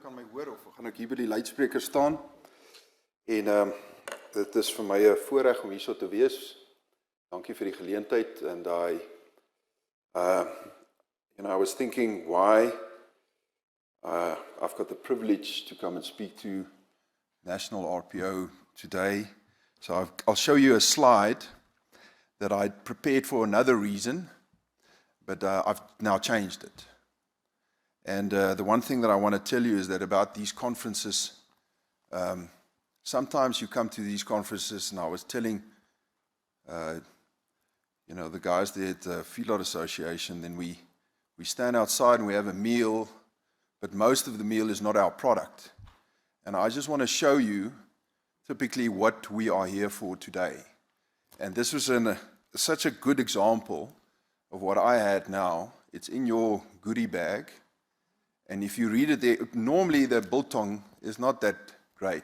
kan my hoor of gaan ek hier by die luidspreker staan. En dit is vir my 'n voorreg om hierso te wees. Dankie vir die geleentheid en daai I was thinking why I've got the privilege to come and speak to National RPO today. So I'll show you a slide that I prepared for another reason, but I've now changed it. And the one thing that I want to tell you is that about these conferences, sometimes you come to these conferences, and I was telling, the guys there at the Feedlot Association, then we stand outside and we have a meal, but most of the meal is not our product. And I just want to show you typically what we are here for today. And this was such a good example of what I had now. It's in your goodie bag. And if you read it there, normally the biltong is not that great.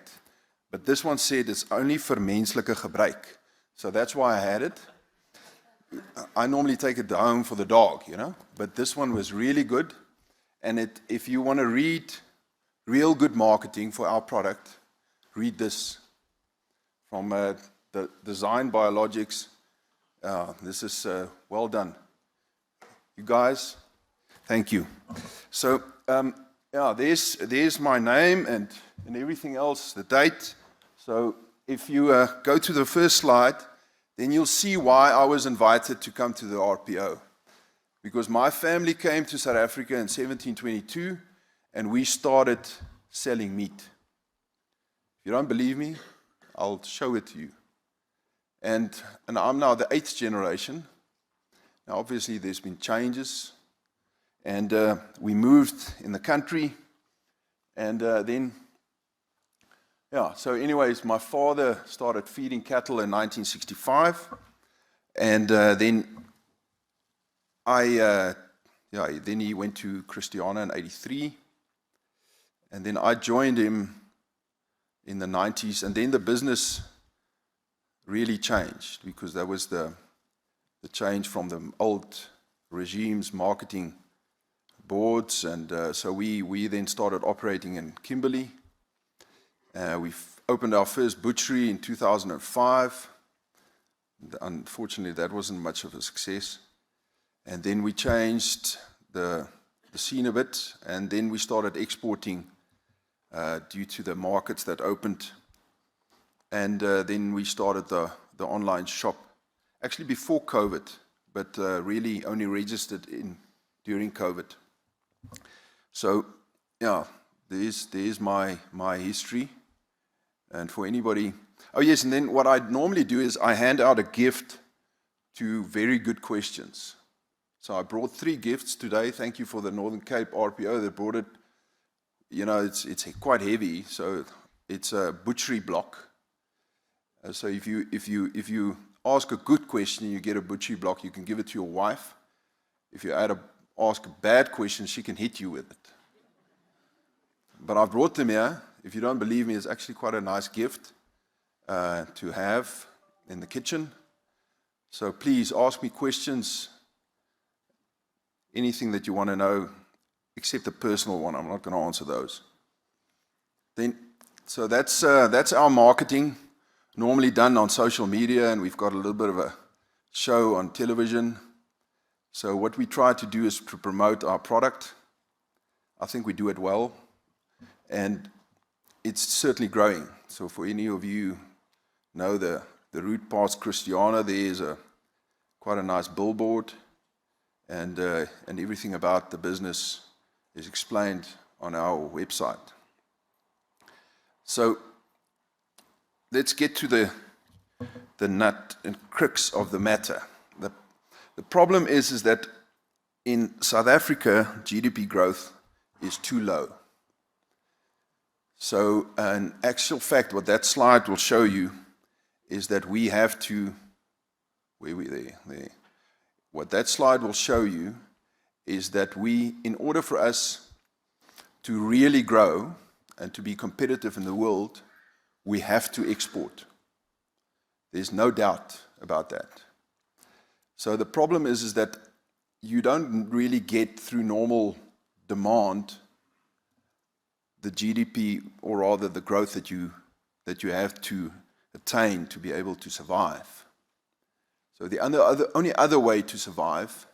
But this one said it's only vir menslike gebruik. So that's why I had it. I normally take it home for the dog, But this one was really good. And if you want to read real good marketing for our product, read this from the Design Biologics. This is well done. You guys, thank you. So, there's my name and everything else, the date. So if you go to the first slide, then you'll see why I was invited to come to the RPO. Because my family came to South Africa in 1722, and we started selling meat. If you don't believe me, I'll show it to you. And I'm now the 8th generation. Now, obviously, there's been changes. And we moved in the country. And so anyways, my father started feeding cattle in 1965. And then then he went to Christiana in 83. And then I joined him in the 90s. And then the business really changed because that was the change from the old regime's marketing boards. And so we then started operating in Kimberley. We've opened our first butchery in 2005. Unfortunately, that wasn't much of a success. And then we changed the scene a bit, and then we started exporting due to the markets that opened. And then we started the online shop, actually before COVID, but really only registered during COVID. So, there's my history. And for anybody, and then what I normally do is I hand out a gift to very good questions. So I brought 3 gifts today. Thank you for the Northern Cape RPO that brought it. It's quite heavy, so it's a butchery block. So if you ask a good question, you get a butchery block. You can give it to your wife. If you ask a bad question, she can hit you with it. But I brought them here. If you don't believe me, it's actually quite a nice gift to have in the kitchen. So please ask me questions, anything that you want to know, except the personal one. I'm not going to answer those. So that's our marketing, normally done on social media, and we've got a little bit of a show on television. So what we try to do is to promote our product. I think we do it well, and it's certainly growing. So for any of you know the route past Christiana, there is quite a nice billboard, and everything about the business is explained on our website. So let's get to the nut and crux of the matter. The problem is that in South Africa, GDP growth is too low. So an actual fact, what that slide will show you is that we have to, there. What that slide will show you is that in order for us to really grow and to be competitive in the world, we have to export. There's no doubt about that. So the problem is that you don't really get through normal demand the GDP, or rather the growth that you have to attain to be able to survive. So the only other way to survive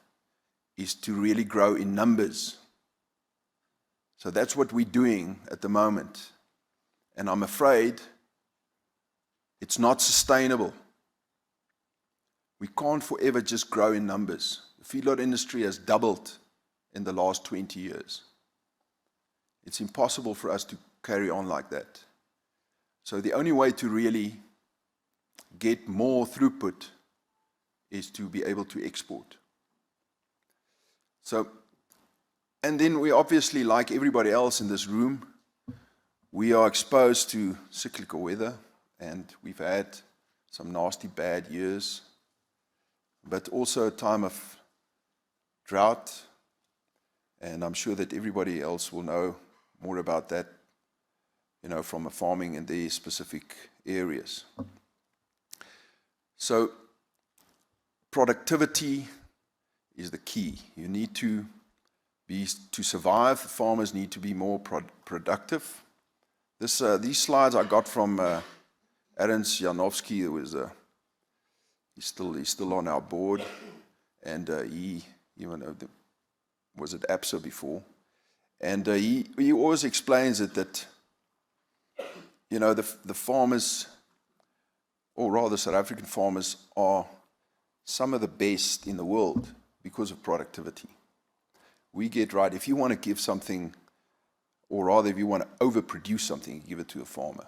is to really grow in numbers. So that's what we're doing at the moment. And I'm afraid it's not sustainable. We can't forever just grow in numbers. The feedlot industry has doubled in the last 20 years. It's impossible for us to carry on like that. So the only way to really get more throughput is to be able to export. So, and then we obviously, like everybody else in this room, we are exposed to cyclical weather, and we've had some nasty bad years, but also a time of drought, and I'm sure that everybody else will know more about that, you know, from farming in these specific areas. So productivity is the key. You need to survive. Farmers need to be more productive. These slides I got from Ernst Janowski, who was he's still on our board, and he even was at APSA before, and he always explains it that, you know, the farmers, or rather South African farmers, are some of the best in the world because of productivity. We get right, if you want to give something, or rather if you want to overproduce something, you give it to a farmer.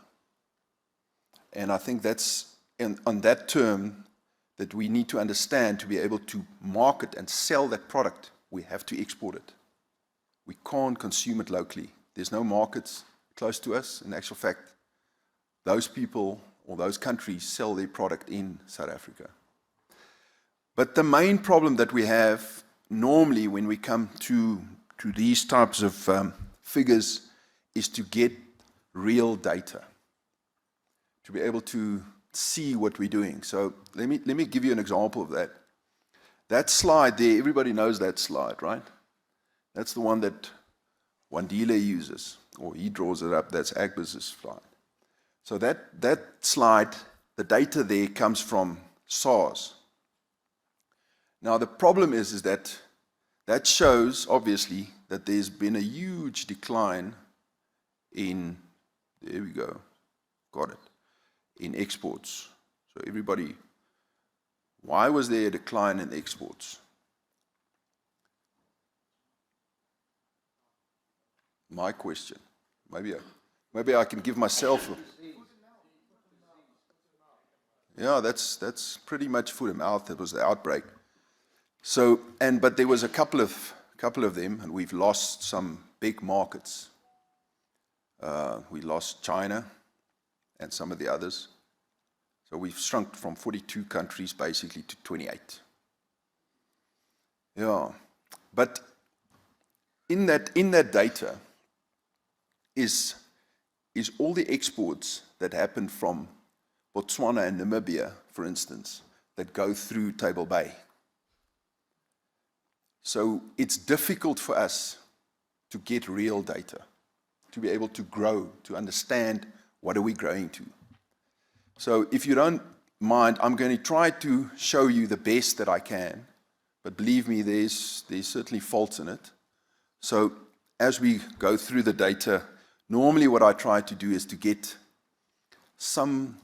And I think that's on that term that we need to understand to be able to market and sell that product, we have to export it. We can't consume it locally. There's no markets close to us. In actual fact, those people or those countries sell their product in South Africa. But the main problem that we have normally when we come to these types of figures is to get real data, to be able to see what we're doing. So let me give you an example of that. That slide there, everybody knows that slide, right? That's the one that Wandile uses, or he draws it up. That's Agbusiness slide. So that slide, the data there comes from SARS. Now the problem is that shows, obviously, that there's been a huge decline in, there we go, got it, in exports. So everybody, why was there a decline in exports? My question. Maybe I can give myself. Yeah, that's pretty much foot and mouth. That was the outbreak. So, but there was a couple of them, and we've lost some big markets. We lost China and some of the others. So we've shrunk from 42 countries basically to 28. Yeah, but in that data is all the exports that happen from Botswana and Namibia, for instance, that go through Table Bay. So it's difficult for us to get real data, to be able to grow, to understand what are we growing to. So if you don't mind, I'm going to try to show you the best that I can, but believe me, there's certainly faults in it. So as we go through the data, normally what I try to do is to get some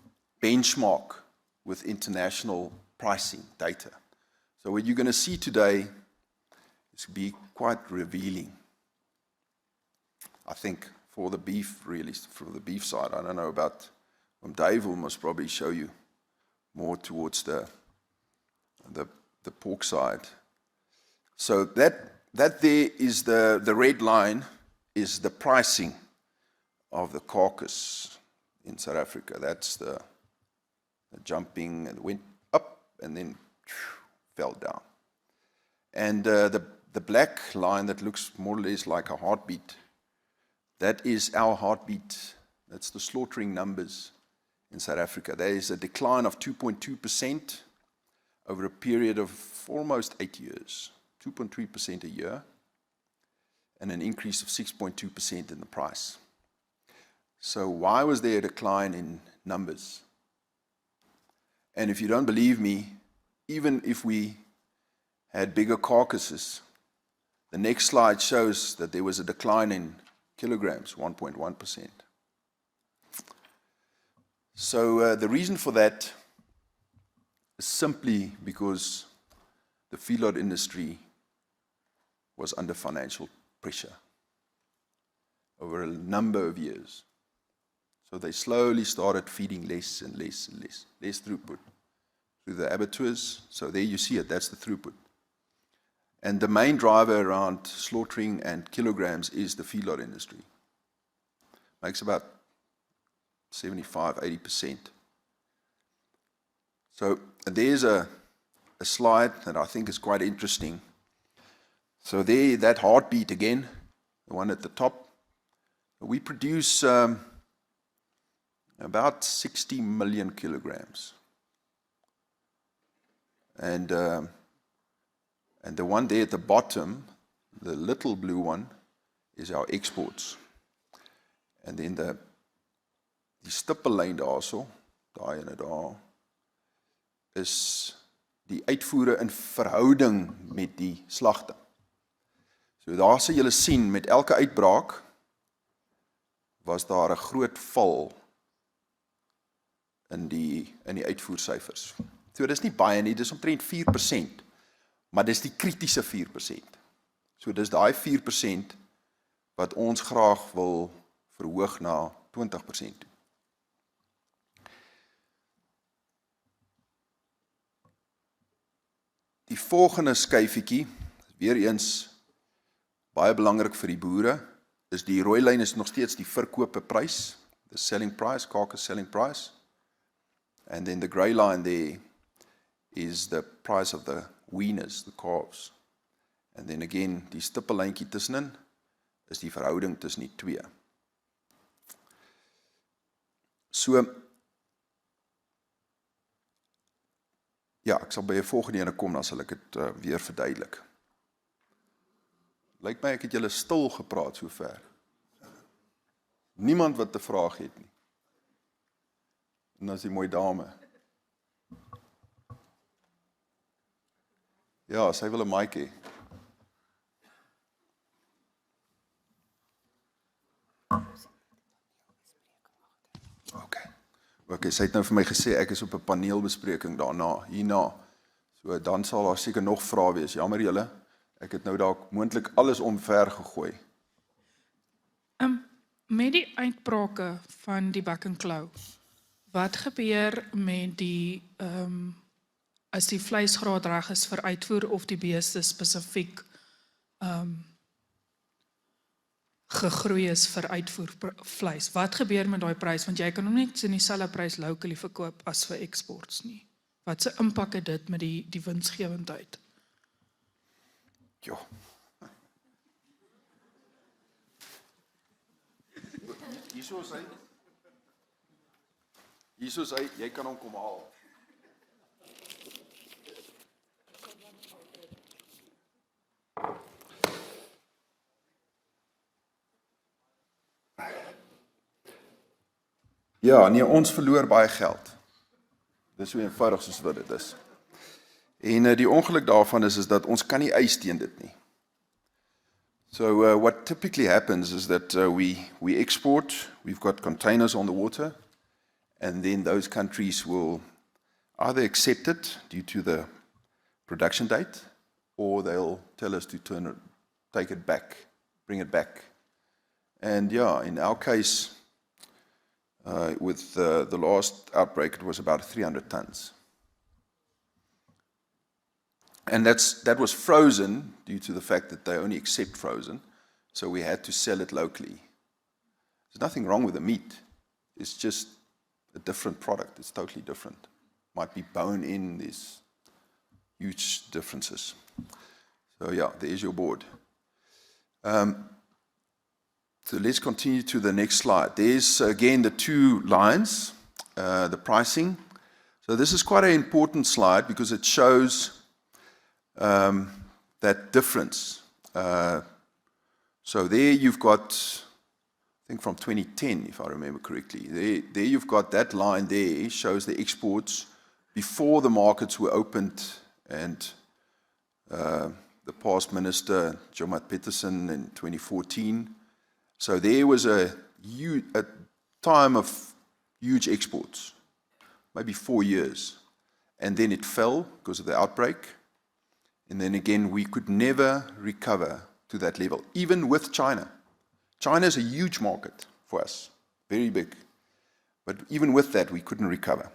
benchmark with international pricing data. So what you're going to see today is be quite revealing, I think, for the beef, really, for the beef side. I don't know about, Dave will most probably show you more towards the pork side. So that there is the red line is the pricing of the carcass in South Africa. That's the jumping, and went up and then fell down. And the black line that looks more or less like a heartbeat, that is our heartbeat. That's the slaughtering numbers in South Africa. There is a decline of 2.2% over a period of almost 8 years, 2.3% a year, and an increase of 6.2% in the price. So why was there a decline in numbers? And if you don't believe me, even if we had bigger carcasses, the next slide shows that there was a decline in kilograms, 1.1%. So the reason for that is simply because the feedlot industry was under financial pressure over a number of years. So they slowly started feeding less and less and less throughput through the abattoirs. So there you see it, that's the throughput. And the main driver around slaughtering and kilograms is the feedlot industry. Makes about 75–80%. So there's a slide that I think is quite interesting. So there, that heartbeat again, the one at the top, we produce about 60 million kilograms. And the one there at the bottom, the little blue one, is our exports. And then die stippellyn daarso, daai en daar, is die uitvoere in verhouding met die slagting. So daar sal julle sien, met elke uitbraak was daar 'n groot val in die uitvoersyfers. So dis nie baie nie, dis omtrent 4%, maar dis die kritiese 4%. So dis daai 4% wat ons graag wil verhoog na 20% toe. Die volgende skyfietjie, weer eens baie belangrik vir die boere, is die rooi lyn is nog steeds die verkoopprys, the selling price, carcass selling price. And then the grey line there is the price of the weaners, the calves. And then again, die stippellyntjie tussenin is die verhouding tussen die twee. So, ja, ek sal by 'n volgende ene kom, dan sal ek dit weer verduidelik. Lyk my ek het julle stil gepraat sover. Niemand wat 'n vraag het nie. En dan is die mooi dame. Ja, sy wil 'n mic hê. Okay, sy het nou vir my gesê, ek is op 'n paneelbespreking hierna. So, dan sal daar seker nog vrae wees. Jammer julle, ek het nou dalk moontlik alles omver gegooi. Met die uitbrake van die buck and claw, wat gebeur met die, as die vleisgraad reg is vir uitvoer of die beeste spesifiek gegroei is vir uitvoer vleis? Wat gebeur met daai prys? Want jy kan hom net in dieselfde prys locally verkoop as vir exports nie. Wat se impak het dit met die winsgewendheid? Ja. Hierso is hy, jy kan hom kom haal. Ja, nee, ons verloor baie geld. Dis so eenvoudig soos wat dit is. En die ongeluk daarvan is dat ons kan nie eis teen dit nie. So what typically happens is that we export, we've got containers on the water, and then those countries will either accept it due to the production date, or they'll tell us to take it back, bring it back. And yeah, in our case, with the last outbreak, it was about 300 tons. And that was frozen due to the fact that they only accept frozen, so we had to sell it locally. There's nothing wrong with the meat. It's just a different product. It's totally different. Might be bone in, there's huge differences. So yeah, there's your board. So let's continue to the next slide. There's again the two lines, the pricing. So this is quite an important slide because it shows that difference. So there you've got think from 2010, if I remember correctly. There you've got that line there, shows the exports before the markets were opened, and the past minister, Jomat Peterson, in 2014. So there was a time of huge exports, maybe 4 years. And then it fell because of the outbreak. And then again, we could never recover to that level, even with China. China is a huge market for us, very big. But even with that, we couldn't recover.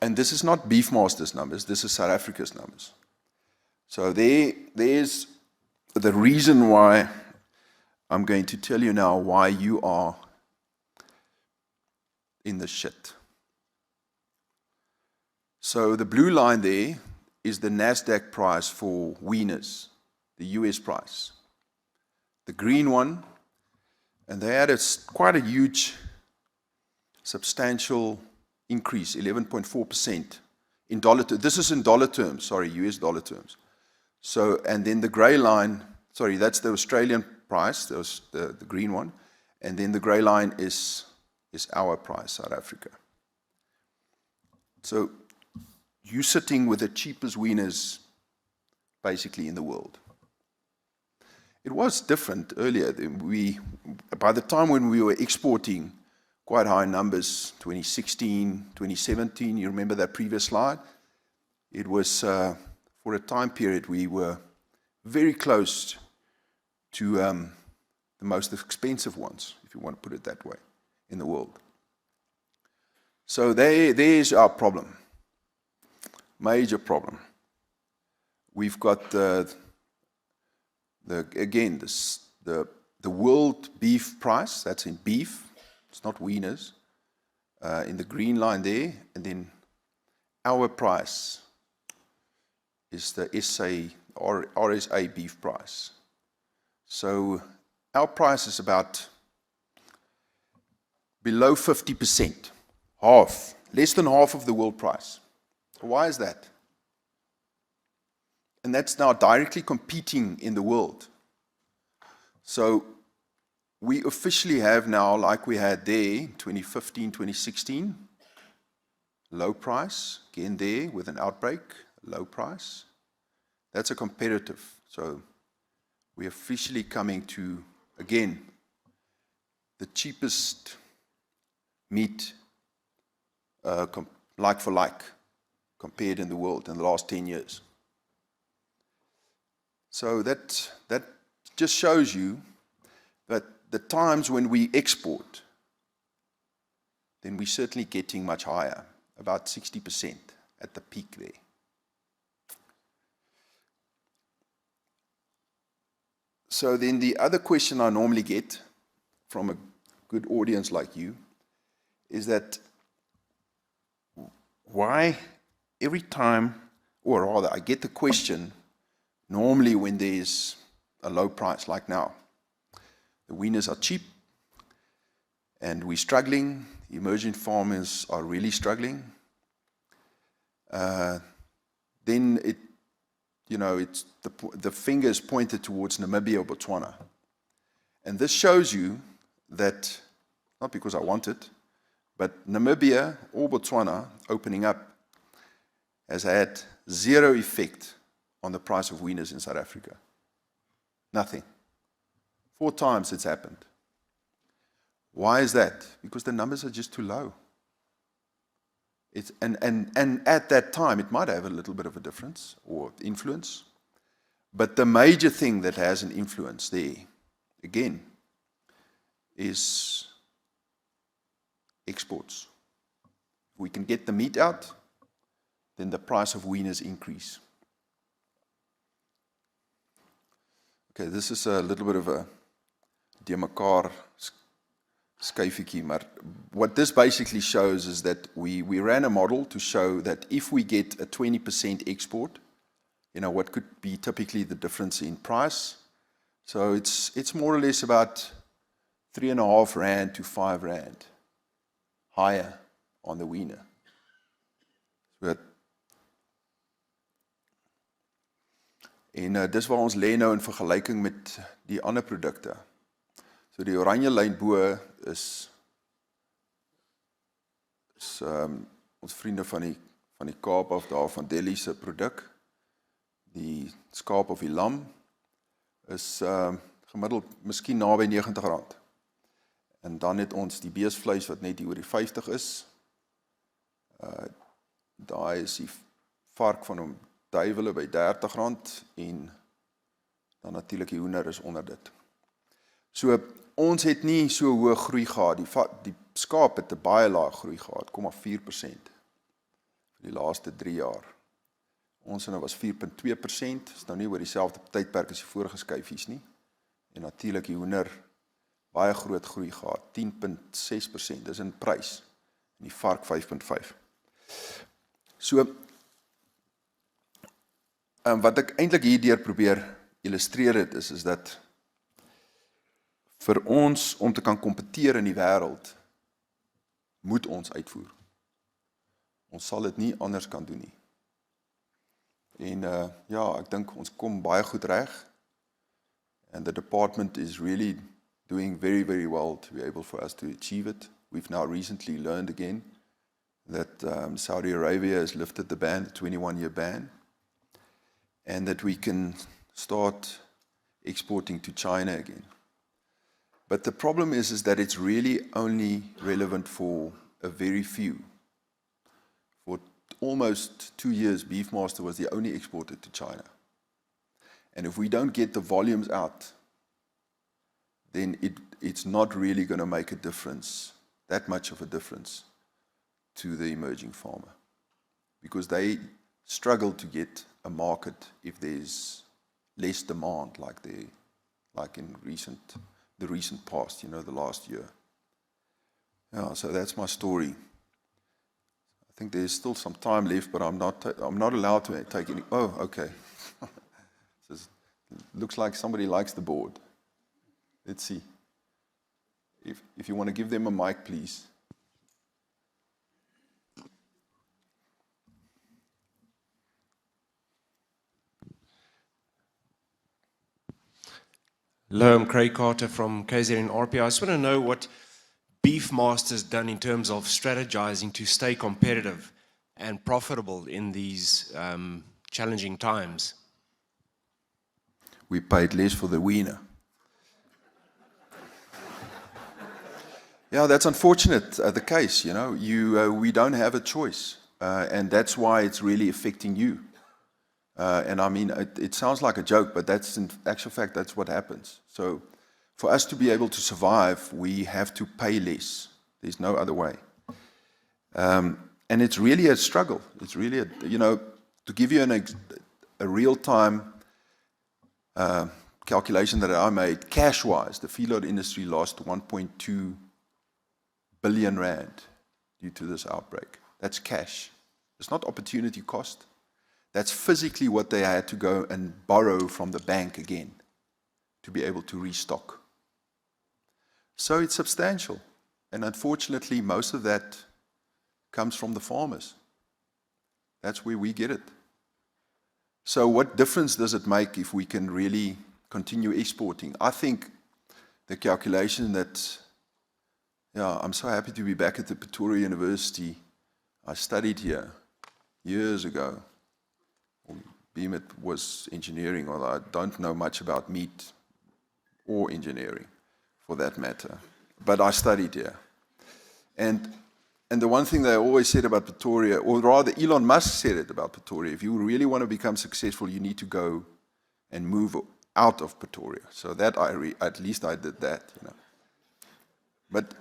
And this is not Beefmaster's numbers, this is South Africa's numbers. So there's the reason why I'm going to tell you now why you are in the shit. So the blue line there is the NASDAQ price for wieners, the US price. The green one, and they had quite a huge, substantial increase, 11.4% in dollar terms. This is in dollar terms, sorry, US dollar terms. So, and then the gray line, sorry, that's the Australian price, that's the green one, and then the gray line is our price, South Africa. So, you're sitting with the cheapest wieners basically in the world. It was different earlier. By the time when we were exporting quite high numbers, 2016, 2017, you remember that previous slide? It was, for a time period, we were very close to the most expensive ones, if you want to put it that way, in the world. So there's our problem. Major problem. We've got the world beef price, that's in beef, it's not wieners, in the green line there, and then our price is the RSA beef price. So our price is about below 50%, half, less than half of the world price. Why is that? And that's now directly competing in the world. So we officially have now, like we had there, 2015, 2016, low price, again there with an outbreak, low price. That's a competitive. So we're officially coming to, again, the cheapest meat, like for like, compared in the world in the last 10 years. So that just shows you that the times when we export, then we're certainly getting much higher, about 60% at the peak there. So then the other question I normally get from a good audience like you is that why every time, or rather I get the question normally when there's a low price like now. The wieners are cheap and we're struggling. Emerging farmers are really struggling. Then it's the finger is pointed towards Namibia or Botswana. And this shows you that, not because I want it, but Namibia or Botswana opening up has had zero effect on the price of wieners in South Africa. Nothing. 4 times it's happened. Why is that? Because the numbers are just too low. And at that time, it might have a little bit of a difference or influence. But the major thing that has an influence there, again, is exports. If we can get the meat out, then the price of wieners increase. Okay, this is a little bit of a deurmekaar skyfiekie, maar what this basically shows is that we ran a model to show that if we get a 20% export, what could be typically the difference in price. So it's more or less about 3.5 rand to 5 rand higher on the wiener. En dis waar ons lê nou in vergelyking met die ander produkte. So die oranje lyn bo is ons vriende van die Kaap af daar van Delhi se produk. Die skaap of die lam is gemiddeld miskien naby R90. En dan het ons die beesvleis wat net hier oor die 50 is. Daai is die vark van hom duiwele by R30 en dan natuurlik die hoender is onder dit. So ons het nie so hoë groei gehad. Die skaap het 'n baie lae groei gehad, 0,4% vir die laaste 3 jaar. Ons was 4,2%, is nou nie oor dieselfde tydperk as die vorige skyfies nie. En natuurlik die hoender baie groot groei gehad, 10,6%, dis in prys. En die vark 5,5%. So, wat ek eintlik hierdeur probeer illustreer het, is dat vir ons om te kan kompeteer in die wêreld, moet ons uitvoer. Ons sal dit nie anders kan doen nie. En ja, ek dink ons kom baie goed reg. And the department is really doing very, very well to be able for us to achieve it. We've now recently learned again that Saudi Arabia has lifted the ban, the 21-year ban, and that we can start exporting to China again. But the problem is that it's really only relevant for a very few. For almost 2 years, Beefmaster was the only exporter to China. And if we don't get the volumes out, then it's not really going to make a difference, that much of a difference, to the emerging farmer. Because they struggle to get a market if there's less demand, like in the recent past, the last year. Yeah, so that's my story. I think there's still some time left, but I'm not allowed to take any. Oh, okay. Looks like somebody likes the board. Let's see. If you want to give them a mic, please. Hello, I'm Craig Carter from KZN RPO. I just want to know what Beefmaster's done in terms of strategizing to stay competitive and profitable in these challenging times. We paid less for the wiener. Yeah, that's unfortunate, the case, we don't have a choice, and that's why it's really affecting you. And I mean, it sounds like a joke, but that's in actual fact, that's what happens. So for us to be able to survive, we have to pay less. There's no other way. And it's really a struggle. It's really, to give you a real-time calculation that I made, cash-wise, the feedlot industry lost 1.2 billion rand due to this outbreak. That's cash. It's not opportunity cost. That's physically what they had to go and borrow from the bank again to be able to restock. So it's substantial. And unfortunately, most of that comes from the farmers. That's where we get it. So what difference does it make if we can really continue exporting? I think the calculation that, I'm so happy to be back at the Pretoria University. I studied here years ago. BMIT was engineering, although I don't know much about meat or engineering, for that matter. But I studied here. And the one thing they always said about Pretoria, or rather Elon Musk said it about Pretoria, if you really want to become successful, you need to go and move out of Pretoria. So that at least I did that. But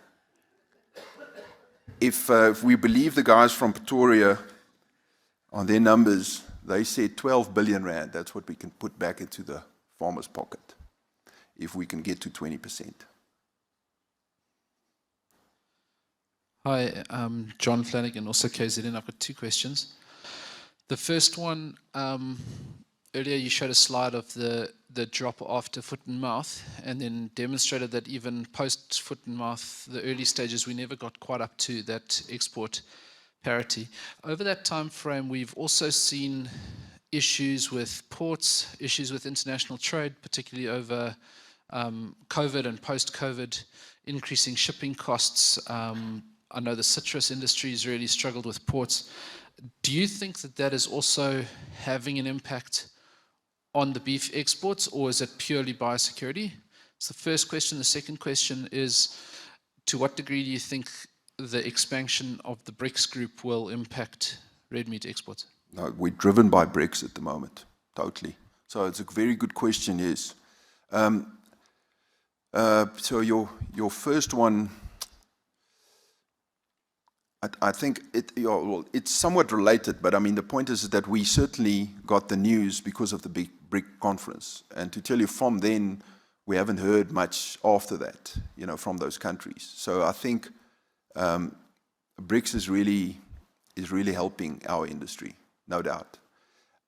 if we believe the guys from Pretoria on their numbers, they said 12 billion rand. That's what we can put back into the farmer's pocket if we can get to 20%. Hi, I'm John Flanagan, also KZN. I've got 2 questions. The first one, earlier you showed a slide of the drop after foot and mouth, and then demonstrated that even post foot and mouth, the early stages, we never got quite up to that export parity. Over that time frame, we've also seen issues with ports, issues with international trade, particularly over COVID and post-COVID, increasing shipping costs. I know the citrus industry has really struggled with ports. Do you think that that is also having an impact on the beef exports, or is it purely biosecurity? It's the first question. The second question is, to what degree do you think the expansion of the BRICS group will impact red meat exports? No, we're driven by BRICS at the moment, totally. So it's a very good question, yes. So your first one, I think it's somewhat related, but I mean, the point is that we certainly got the news because of the big BRIC conference. And to tell you, from then, we haven't heard much after that, from those countries. So I think BRICS is really helping our industry, no doubt.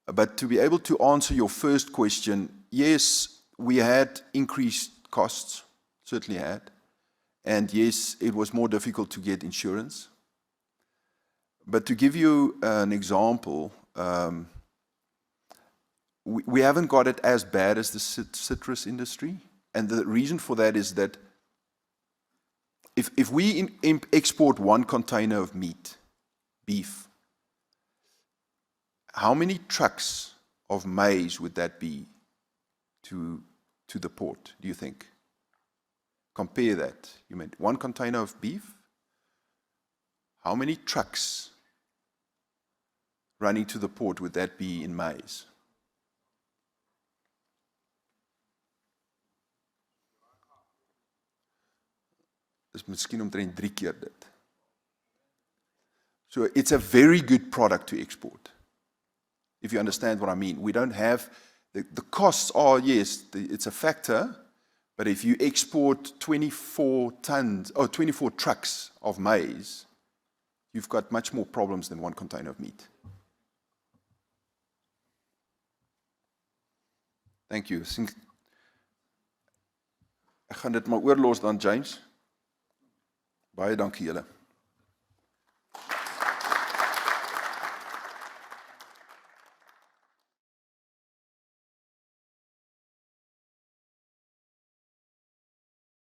But to be able to answer your first question, yes, we had increased costs, certainly had. And yes, it was more difficult to get insurance. But to give you an example, we haven't got it as bad as the citrus industry. And the reason for that is that if we export 1 container of meat, beef, how many trucks of maize would that be to the port, do you think? Compare that. You meant 1 container of beef? How many trucks running to the port would that be in maize? Dis miskien omtrent 3 keer dit. So it's a very good product to export, if you understand what I mean. We don't have, the costs are, yes, it's a factor, but if you export 24 trucks of maize, you've got much more problems than 1 container of meat. Thank you. Ek gaan dit maar oorlos dan, James. Baie dankie julle.